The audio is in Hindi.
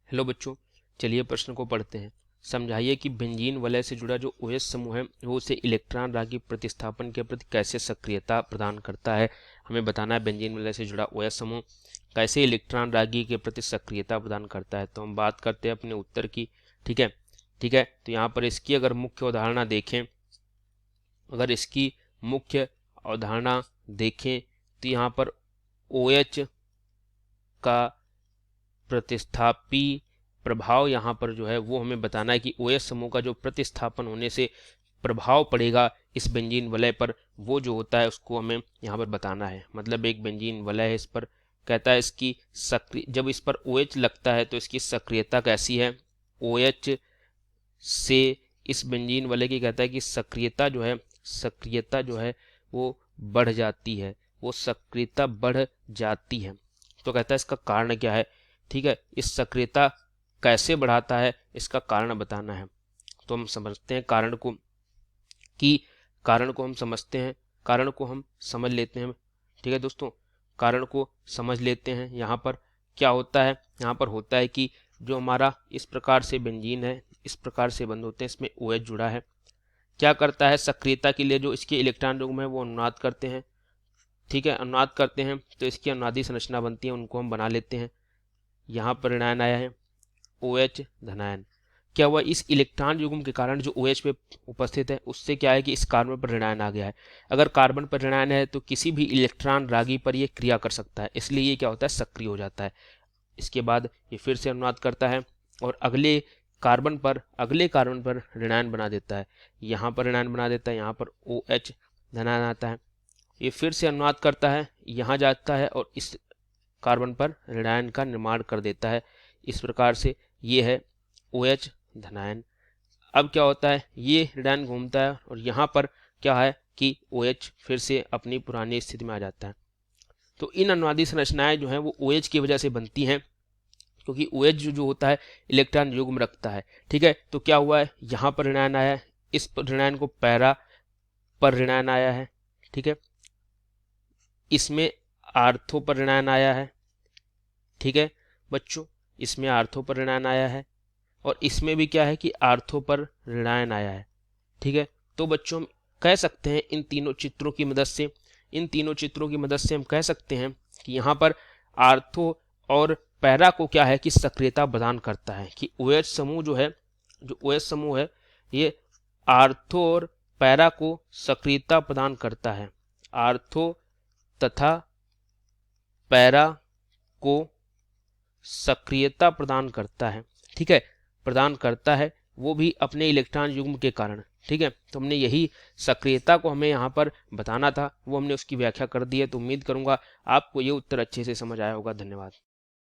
हेलो बच्चों, चलिए प्रश्न को पढ़ते हैं। समझाइए कि बेंजीन वलय से जुड़ा जो OH समूह है वो उसे इलेक्ट्रॉन रागी प्रतिस्थापन के प्रति कैसे सक्रियता प्रदान करता है। हमें बताना है बेंजीन वलय से जुड़ा OH समूह कैसे इलेक्ट्रॉन रागी के प्रति सक्रियता प्रदान करता है। तो हम बात करते हैं अपने उत्तर की। ठीक है, तो यहाँ पर इसकी अगर मुख्य अवधारणा देखें, तो यहाँ पर OH का प्रतिस्थापी प्रभाव यहाँ पर जो है वो हमें बताना है कि OH समूह का जो प्रतिस्थापन होने से प्रभाव पड़ेगा इस बेंजीन वलय पर, वो जो होता है उसको हमें यहाँ पर बताना है। मतलब एक बेंजीन वलय है, इस पर कहता है इसकी जब इस पर OH लगता है तो इसकी सक्रियता कैसी है। OH से इस बेंजीन वलय की कहता है कि सक्रियता जो है वो बढ़ जाती है, वो सक्रियता बढ़ जाती है। तो कहता है इसका कारण क्या है। ठीक है, इस सक्रियता कैसे बढ़ाता है इसका कारण बताना है। तो हम समझते हैं कारण को हम समझ लेते हैं। ठीक है दोस्तों, कारण को समझ लेते हैं। यहाँ पर क्या होता है, यहाँ पर होता है कि जो हमारा इस प्रकार से बेंजीन है, इस प्रकार से बंद होते हैं, इसमें OH जुड़ा है। क्या करता है, सक्रियता के लिए जो इसके इलेक्ट्रॉन युग्म है वो अनुनाद करते हैं। ठीक है, अनुनाद करते हैं तो इसकी अनुनादी संरचना बनती है, उनको हम बना लेते हैं। यहाँ पर ऋणायन आया है OH धनायन। क्या हुआ, इस इलेक्ट्रॉन युग्म के कारण जो OH पे उपस्थित है उससे क्या है कि इस कार्बन पर ऋणायन आ गया है। अगर कार्बन पर ऋणायन है तो किसी भी इलेक्ट्रॉन रागी पर ये क्रिया कर सकता है, इसलिए ये क्या होता है, सक्रिय हो जाता है। इसके बाद ये फिर से अनुनाद करता है और अगले कार्बन पर ऋणायन बना देता है। यहाँ पर ऋणायन बना देता है, यहाँ पर OH धनायन आता है। ये फिर से अनुनाद करता है, यहाँ जाता है और इस कार्बन पर ऋणायन का निर्माण कर देता है। इस प्रकार से ये है OH धनायन। अब क्या होता है, ये ऋणायन घूमता है और यहाँ पर क्या है कि OH फिर से अपनी पुरानी स्थिति में आ जाता है। तो इन अनुनादी संरचनाएं जो हैं वो OH की वजह से बनती हैं, क्योंकि OH जो होता है इलेक्ट्रॉन युग्म रखता है। ठीक है, तो क्या हुआ है, यहाँ पर ऋणायन आया है, इस ऋणायन को पैरा पर ऋणायन आया है। ठीक है, इसमें आर्थो पर ऋणायन आया है। ठीक है बच्चों, इसमें आर्थो पर ऋणायन आया है और इसमें भी क्या है कि आर्थो पर ऋणायन आया है। ठीक है, तो बच्चों हम कह सकते हैं इन तीनों चित्रों की मदद से हम कह सकते हैं कि यहाँ पर आर्थो और पैरा को क्या है कि सक्रियता प्रदान करता है, कि OH समूह है ये आर्थो और पैरा को सक्रियता प्रदान करता है। आर्थो तथा पैरा को सक्रियता प्रदान करता है। ठीक है, प्रदान करता है वो भी अपने इलेक्ट्रॉन युग्म के कारण। ठीक है, तो हमने यही सक्रियता को हमें यहाँ पर बताना था, वो हमने उसकी व्याख्या कर दी है। तो उम्मीद करूंगा आपको ये उत्तर अच्छे से समझ आया होगा। धन्यवाद।